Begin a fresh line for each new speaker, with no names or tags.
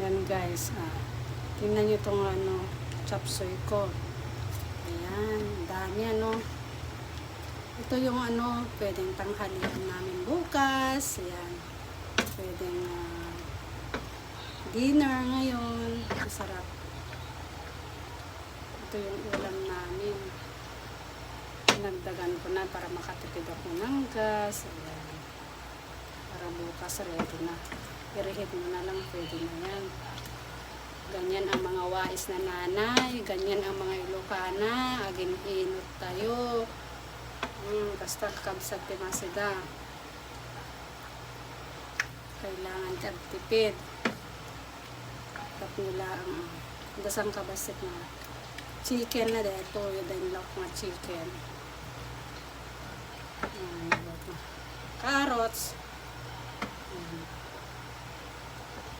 Ayan guys, tingnan nyo itong chop suey ko. Ayan, dami Ito yung pwedeng tanghalian namin bukas. Ayan, pwedeng dinner ngayon. Masarap. Ito yung ulam namin. Nagdagan ko na para makatipid ako ng gas. Ayan. Para bukas ready na. I-reheat mo na lang, pwede na yan. Ganyan ang mga wais na nanay. Ganyan ang mga Ilocana. Aging inot tayo. Basta kabsat timasida. Kailangan tagtipid. Tap nila ang dasang kabasit na chicken na dito. Yung lock na chicken. Carrots.